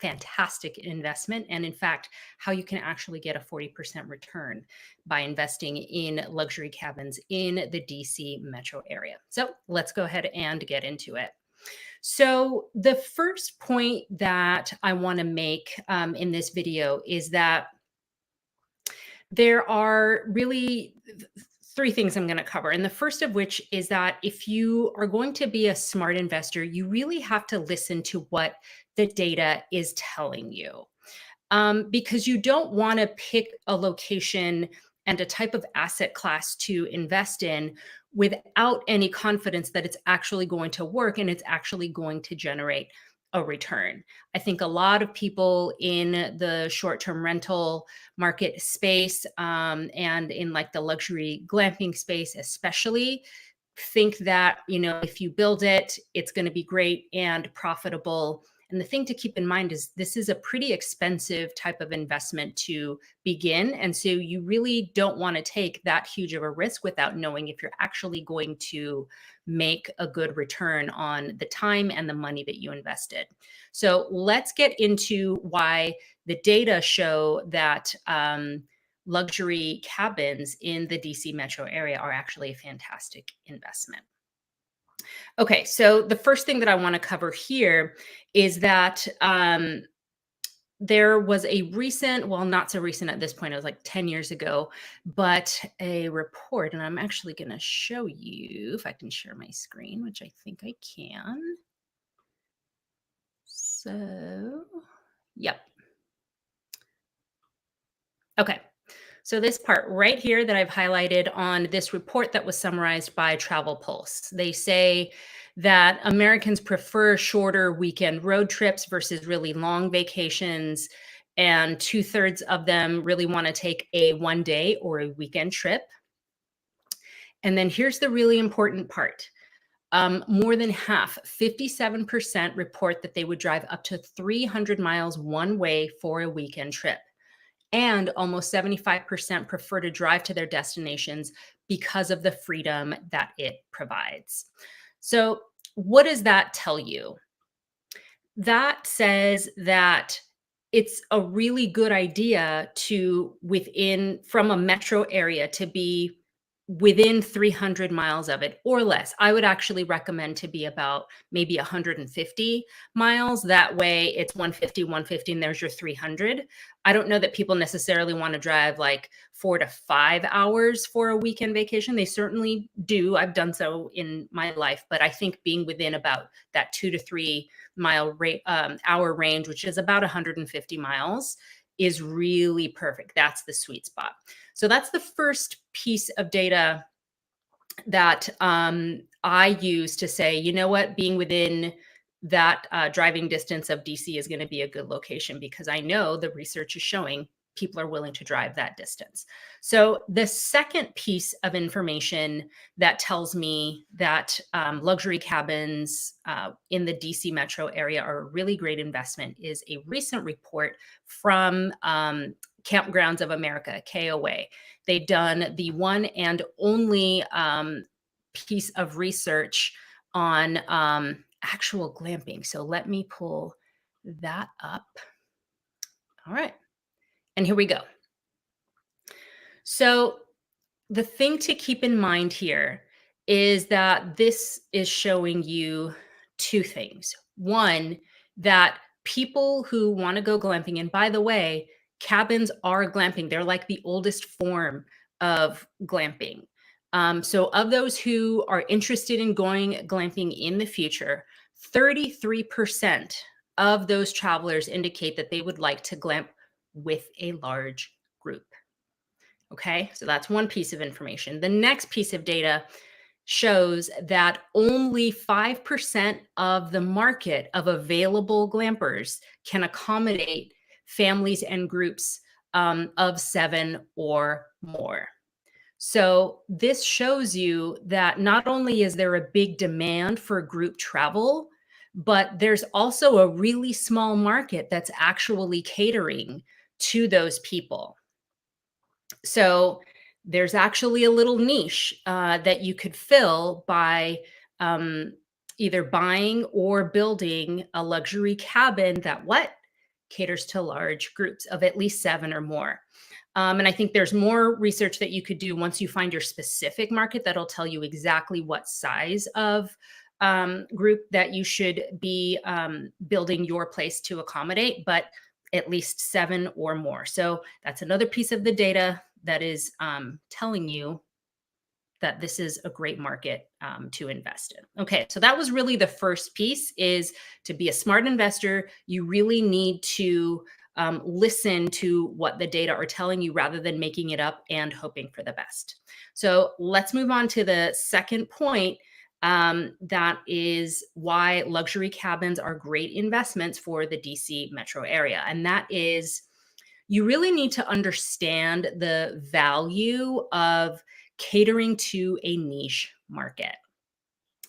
fantastic investment. And in fact, how you can actually get a 40% return by investing in luxury cabins in the DC metro area. So let's go ahead and get into it. So the first point that I want to make in this video is that there are really three things I'm going to cover. And the first of which is that if you are going to be a smart investor, you really have to listen to what the data is telling you. Because you don't want to pick a location and a type of asset class to invest in without any confidence that it's actually going to work and it's actually going to generate a return. I think a lot of people in the short-term rental market space and in like the luxury glamping space especially think that, if you build it, it's going to be great and profitable. And the thing to keep in mind is this is a pretty expensive type of investment to begin. And so you really don't want to take that huge of a risk without knowing if you're actually going to make a good return on the time and the money that you invested. So let's get into why the data show that luxury cabins in the DC metro area are actually a fantastic investment. Okay, so the first thing that I want to cover here is that there was a recent, well, not so recent at this point, it was like 10 years ago, but a report, and I'm actually going to show you if I can share my screen, which I think I can. So, yep. Okay. So this part right here that I've highlighted on this report that was summarized by Travel Pulse, they say that Americans prefer shorter weekend road trips versus really long vacations. And 2/3 of them really want to take a one day or a weekend trip. And then here's the really important part. More than half, 57% report that they would drive up to 300 miles one way for a weekend trip. And almost 75% prefer to drive to their destinations because of the freedom that it provides. So, what does that tell you? That says that it's a really good idea to from a metro area to be within 300 miles of it or less. I would actually recommend to be about maybe 150 miles. That way it's 150, and there's your 300. I don't know that people necessarily want to drive like 4 to 5 hours for a weekend vacation. They certainly do. I've done so in my life, but I think being within about that 2 to 3 mile hour range, which is about 150 miles, is really perfect. That's the sweet spot. So that's the first piece of data that I use to say, you know what, being within that driving distance of DC is going to be a good location because I know the research is showing people are willing to drive that distance. So the second piece of information that tells me that luxury cabins in the DC metro area are a really great investment is a recent report from Campgrounds of America, KOA. They've done the one and only piece of research on actual glamping. So let me pull that up. All right. And here we go. So the thing to keep in mind here is that this is showing you two things. One, that people who want to go glamping, and by the way, cabins are glamping. They're like the oldest form of glamping. So of those who are interested in going glamping in the future, 33% of those travelers indicate that they would like to glamp with a large group. Okay, so that's one piece of information. The next piece of data shows that only 5% of the market of available glampers can accommodate families and groups of 7 or more. So this shows you that not only is there a big demand for group travel, but there's also a really small market that's actually catering to those people. So there's actually a little niche that you could fill by either buying or building a luxury cabin that caters to large groups of at least 7 or more. And I think there's more research that you could do once you find your specific market that'll tell you exactly what size of group that you should be building your place to accommodate, but at least 7 or more. So that's another piece of the data that is telling you that this is a great market to invest in. Okay, so that was really the first piece, is to be a smart investor, you really need to listen to what the data are telling you rather than making it up and hoping for the best. So let's move on to the second point. That is why luxury cabins are great investments for the DC metro area. And that is, you really need to understand the value of catering to a niche market.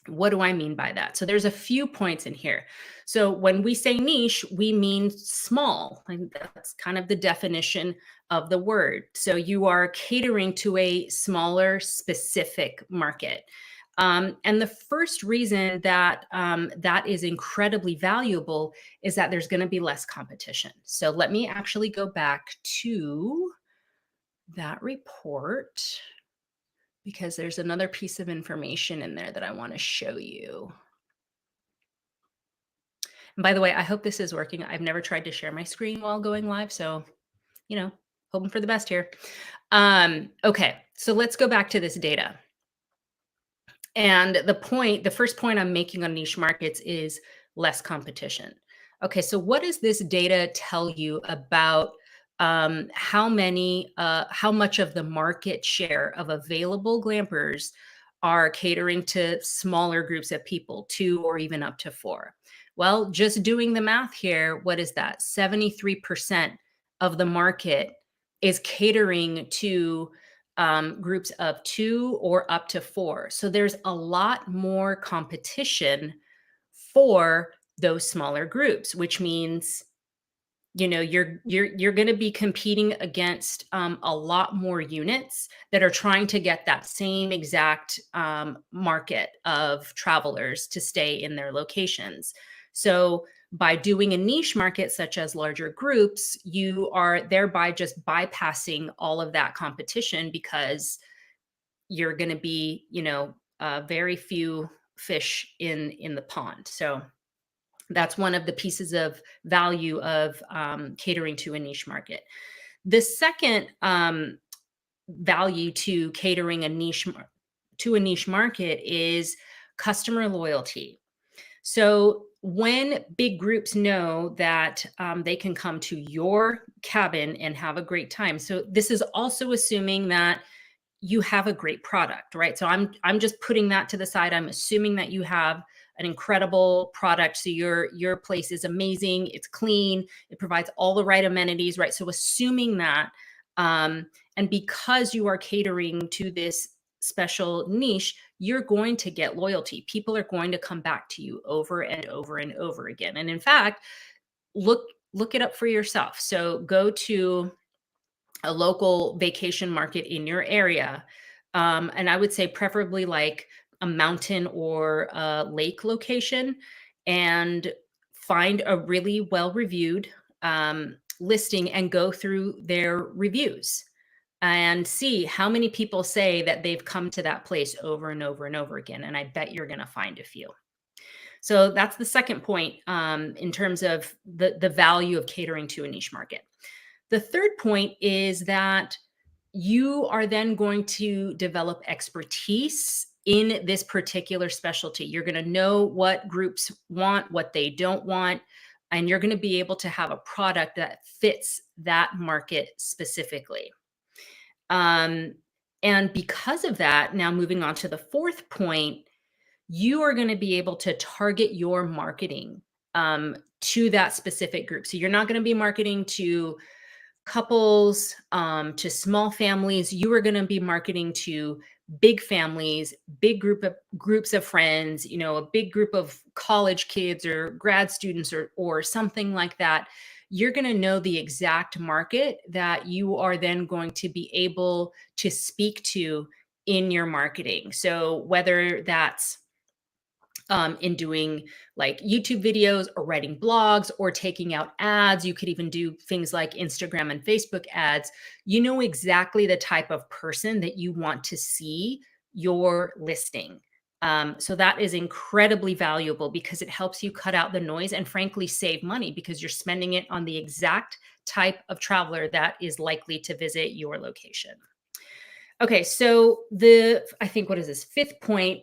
What do I mean by that? So there's a few points in here. So when we say niche, we mean small. And that's kind of the definition of the word. So you are catering to a smaller, specific market. And the first reason that that is incredibly valuable is that there's going to be less competition. So let me actually go back to that report, because there's another piece of information in there that I want to show you. And by the way, I hope this is working. I've never tried to share my screen while going live, so, you know, hoping for the best here. Okay, so let's go back to this data. And the first point I'm making on niche markets is less competition. Okay, so what does this data tell you about how much of the market share of available glampers are catering to smaller groups of people, 2 or even up to 4? Well, just doing the math here, what is that? 73% of the market is catering to groups of 2 or up to 4. So there's a lot more competition for those smaller groups, which means, you know, you're going to be competing against a lot more units that are trying to get that same exact market of travelers to stay in their locations. So by doing a niche market such as larger groups, you are thereby just bypassing all of that competition, because you're going to be, you know, very few fish in the pond. So that's one of the pieces of value of catering to a niche market. The second value to catering to a niche market is customer loyalty. So when big groups know that they can come to your cabin and have a great time. So this is also assuming that you have a great product, right? So I'm just putting that to the side. I'm assuming that you have an incredible product. So your place is amazing. It's clean. It provides all the right amenities, right? So assuming that, and because you are catering to this special niche, you're going to get loyalty. People are going to come back to you over and over and over again. And in fact, look it up for yourself. So go to a local vacation market in your area. And I would say preferably like a mountain or a lake location, and find a really well-reviewed listing and go through their reviews and see how many people say that they've come to that place over and over and over again. And I bet you're going to find a few. So that's the second point in terms of the value of catering to a niche market. The third point is that you are then going to develop expertise in this particular specialty. You're going to know what groups want, what they don't want, and you're going to be able to have a product that fits that market specifically. And because of that, now moving on to the fourth point, you are going to be able to target your marketing to that specific group. So you're not going to be marketing to couples, to small families. You are going to be marketing to big families, big groups of friends, you know, a big group of college kids or grad students or something like that. You're going to know the exact market that you are then going to be able to speak to in your marketing. So whether that's in doing like YouTube videos or writing blogs or taking out ads. You could even do things like Instagram and Facebook ads. You know exactly the type of person that you want to see your listing. So that is incredibly valuable because it helps you cut out the noise and frankly save money because you're spending it on the exact type of traveler that is likely to visit your location. Okay, so I think what is this fifth point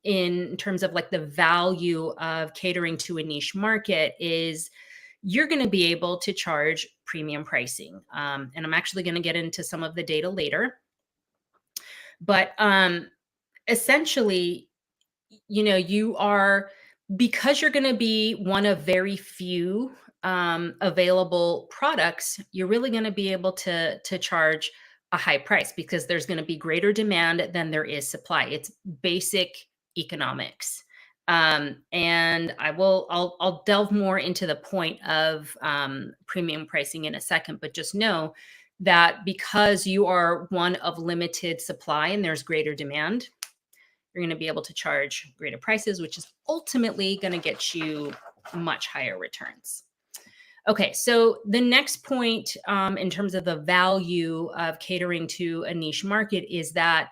in terms of like the value of catering to a niche market is you're going to be able to charge premium pricing. And I'm actually going to get into some of the data later. But essentially, you are, because you're going to be one of very few available products, you're really going to be able to charge a high price because there's going to be greater demand than there is supply. It's basic economics. And I'll delve more into the point of premium pricing in a second, but just know that because you are one of limited supply and there's greater demand, you're going to be able to charge greater prices, which is ultimately going to get you much higher returns. Okay, so the next point in terms of the value of catering to a niche market is that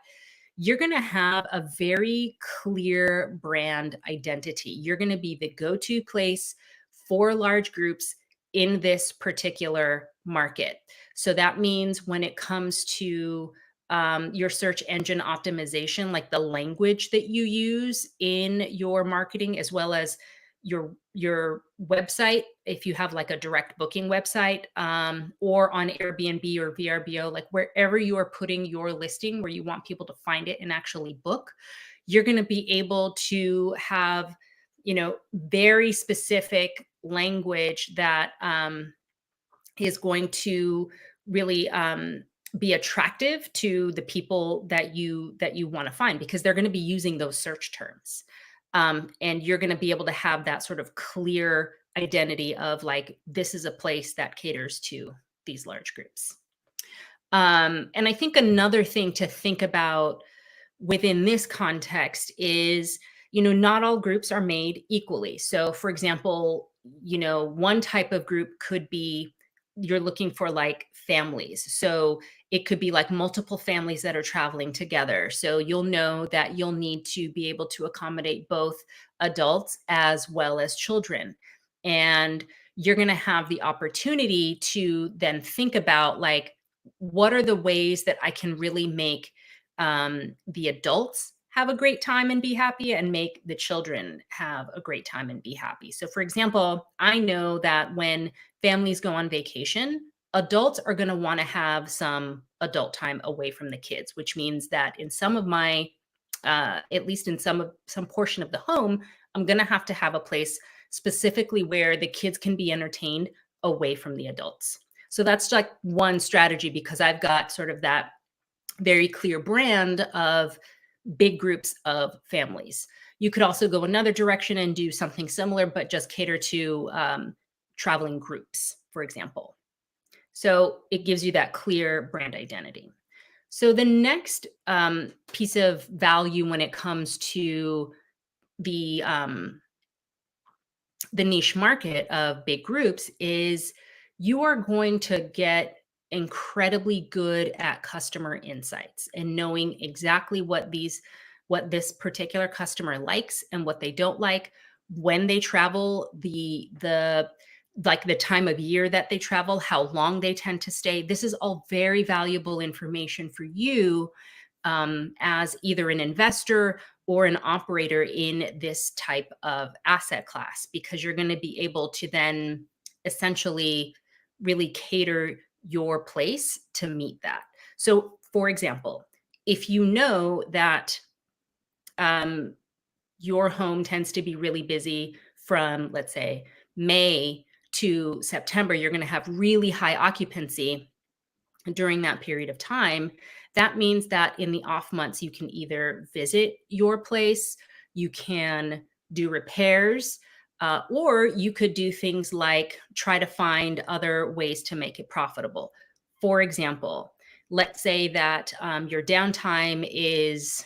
you're going to have a very clear brand identity. You're going to be the go-to place for large groups in this particular market. So that means when it comes to your search engine optimization, like the language that you use in your marketing, as well as your website, if you have like a direct booking website, or on Airbnb or VRBO, like wherever you are putting your listing, where you want people to find it and actually book, you're going to be able to have, very specific language that is going to really be attractive to the people that you want to find, because they're going to be using those search terms. And you're going to be able to have that sort of clear identity of like, this is a place that caters to these large groups. And I think another thing to think about within this context is, not all groups are made equally. So for example, one type of group could be you're looking for like families. So it could be like multiple families that are traveling together. So you'll know that you'll need to be able to accommodate both adults as well as children. And you're going to have the opportunity to then think about like, what are the ways that I can really make the adults have a great time and be happy, and make the children have a great time and be happy. So for example, I know that when families go on vacation, adults are going to want to have some adult time away from the kids, which means that in some of my, at least in some portion of the home, I'm going to have a place specifically where the kids can be entertained away from the adults. So that's like one strategy, because I've got sort of that very clear brand of big groups of families. You could also go another direction and do something similar, but just cater to traveling groups, for example. So it gives you that clear brand identity. So the next piece of value when it comes to the niche market of big groups is you are going to get incredibly good at customer insights and knowing exactly what this particular customer likes and what they don't like, when they travel, the like the time of year that they travel, how long they tend to stay. This is all very valuable information for you as either an investor or an operator in this type of asset class, because you're going to be able to then essentially really cater your place to meet that. So for example, if you know that your home tends to be really busy from, let's say, May to September, you're going to have really high occupancy during that period of time. That means that in the off months, you can either visit your place, you can do repairs, or you could do things like try to find other ways to make it profitable. For example, let's say that your downtime is,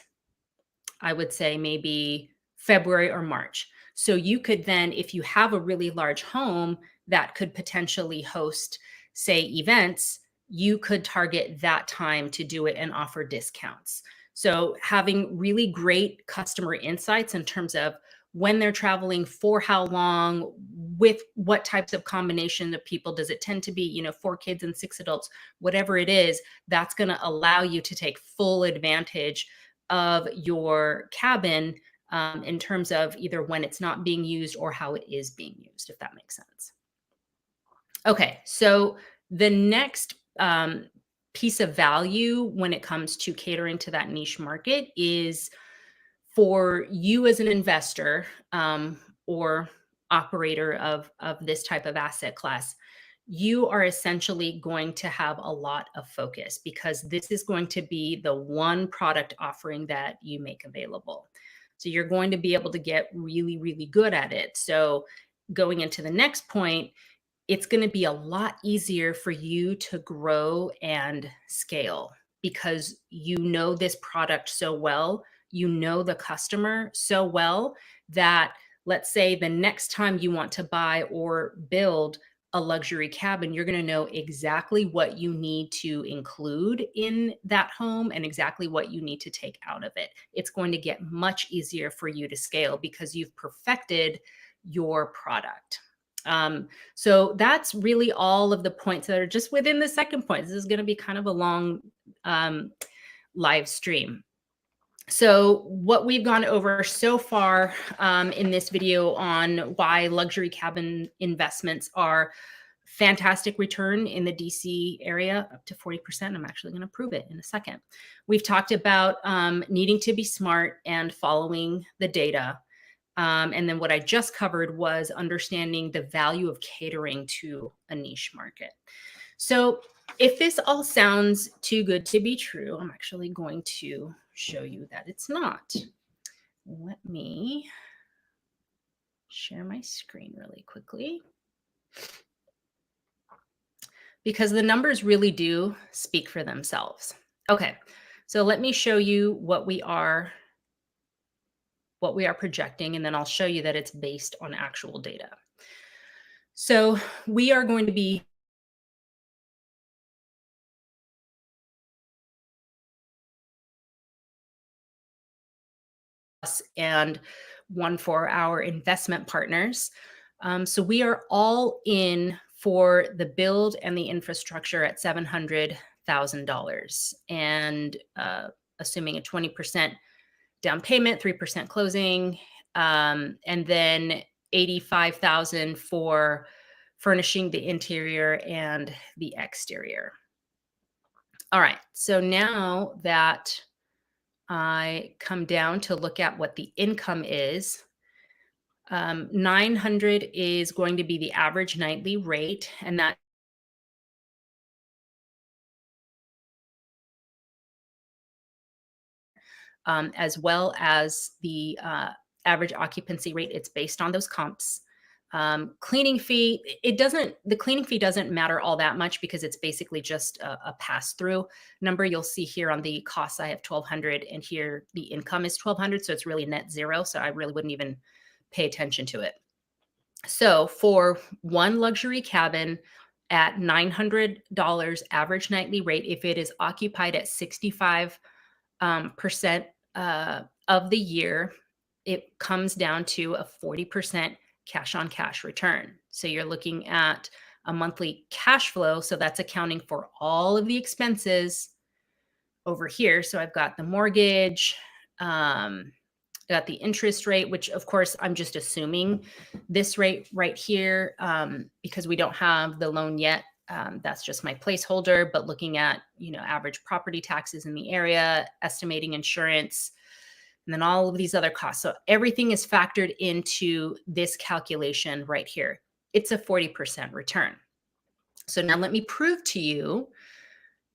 I would say, maybe February or March. So you could then, if you have a really large home that could potentially host, say, events, you could target that time to do it and offer discounts. So having really great customer insights in terms of when they're traveling, for how long, with what types of combination of people. Does it tend to be, 4 kids and 6 adults, whatever it is, that's going to allow you to take full advantage of your cabin, in terms of either when it's not being used or how it is being used, if that makes sense. Okay, so the next piece of value when it comes to catering to that niche market is for you as an investor, or operator of this type of asset class. You are essentially going to have a lot of focus because this is going to be the one product offering that you make available. So you're going to be able to get really, really good at it. So going into the next point, it's going to be a lot easier for you to grow and scale because you know this product so well, you know the customer so well that, let's say, the next time you want to buy or build a luxury cabin, you're going to know exactly what you need to include in that home and exactly what you need to take out of it. It's going to get much easier for you to scale because you've perfected your product. So that's really all of the points that are just within the second point. This is going to be kind of a long live stream. So what we've gone over so far in this video on why luxury cabin investments are fantastic return in the DC area, up to 40%. I'm actually going to prove it in a second. We've talked about needing to be smart and following the data. And then what I just covered was understanding the value of catering to a niche market. So if this all sounds too good to be true, I'm actually going to show you that it's not. Let me share my screen really quickly, because the numbers really do speak for themselves. Okay, so let me show you what we are projecting, and then I'll show you that it's based on actual data. So we are going to be and one for our investment partners. So we are all in for the build and the infrastructure at $700,000, and assuming a 20% down payment, 3% closing, and then 85,000 for furnishing the interior and the exterior. All right, so now that I come down to look at what the income is, 900 is going to be the average nightly rate, and that as well as the average occupancy rate. It's based on those comps. Cleaning fee, the cleaning fee doesn't matter all that much because it's basically just a pass-through number. You'll see here on the costs, I have 1,200, and here the income is 1,200. So it's really net zero. So I really wouldn't even pay attention to it. So for one luxury cabin at $900 average nightly rate, if it is occupied at 65% of the year, it comes down to a 40% cash on cash return. So you're looking at a monthly cash flow. So that's accounting for all of the expenses over here. So I've got the mortgage, got the interest rate, which of course I'm just assuming this rate right here, because we don't have the loan yet. That's just my placeholder, but looking at, average property taxes in the area, estimating insurance, and then all of these other costs. So everything is factored into this calculation right here. It's a 40% return. So now let me prove to you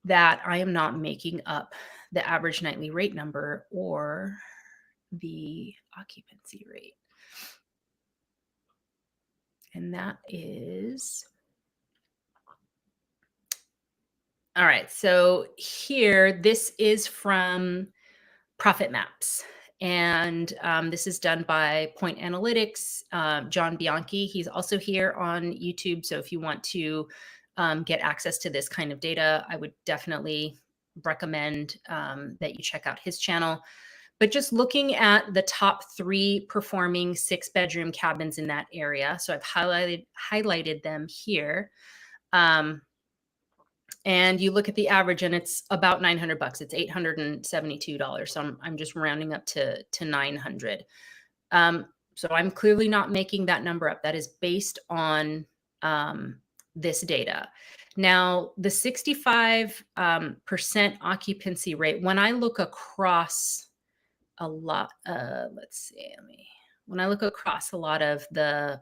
that I am not making up the average nightly rate number or the occupancy rate. And that is, all right, so here, this is from Profit Maps. And this is done by Point Analytics, John Bianchi. He's also here on YouTube. So if you want to get access to this kind of data, I would definitely recommend that you check out his channel. But just looking at the top 3 performing 6-bedroom cabins in that area. So I've highlighted them here. And you look at the average and it's about $900. It's $872. So I'm just rounding up to 900. So I'm clearly not making that number up. That is based on this data. Now, the 65% occupancy rate, when I look across a lot, when I look across a lot of the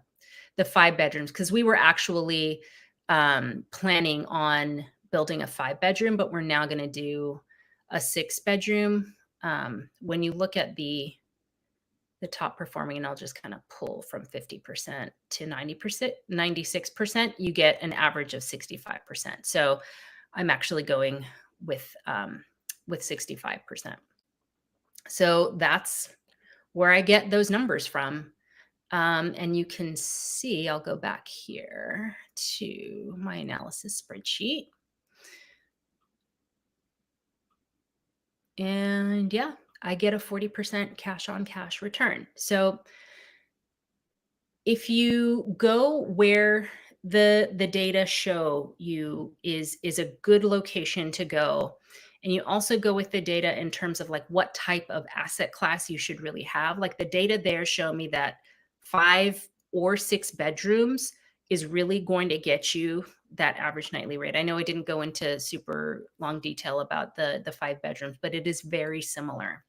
5 bedrooms, because we were actually planning on building a 5-bedroom, but we're now going to do a 6-bedroom. When you look at the top performing, and I'll just kind of pull from 50% to 90%, 96%, you get an average of 65%. So I'm actually going with 65%. So that's where I get those numbers from. And you can see, I'll go back here to my analysis spreadsheet. And yeah, I get a 40% cash on cash return. So if you go where the data show you is a good location to go, and you also go with the data in terms of like what type of asset class you should really have, like the data there show me that 5 or 6 bedrooms is really going to get you that average nightly rate. I know I didn't go into super long detail about the 5 bedrooms, but it is very similar.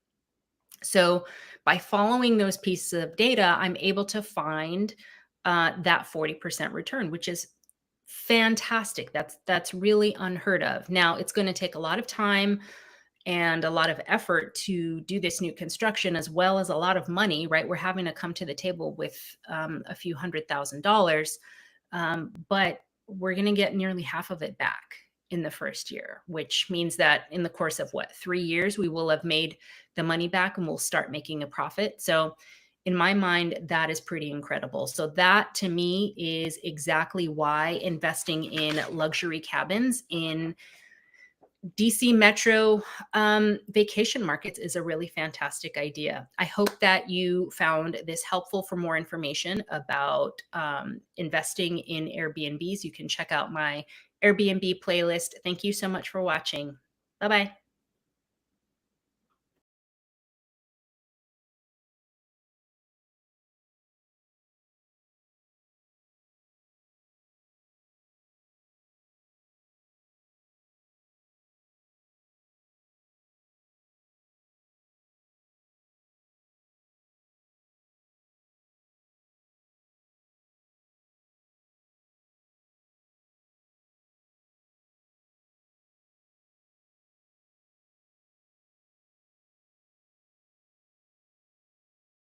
So by following those pieces of data, I'm able to find that 40% return, which is fantastic. That's really unheard of. Now, it's going to take a lot of time and a lot of effort to do this new construction, as well as a lot of money, right? We're having to come to the table with a few $100,000, but we're going to get nearly half of it back in the first year, which means that in the course of 3 years, we will have made the money back and we'll start making a profit. So in my mind, that is pretty incredible. So that to me is exactly why investing in luxury cabins in DC Metro vacation markets is a really fantastic idea. I hope that you found this helpful. For more information about investing in Airbnbs, you can check out my Airbnb playlist. Thank you so much for watching. Bye-bye.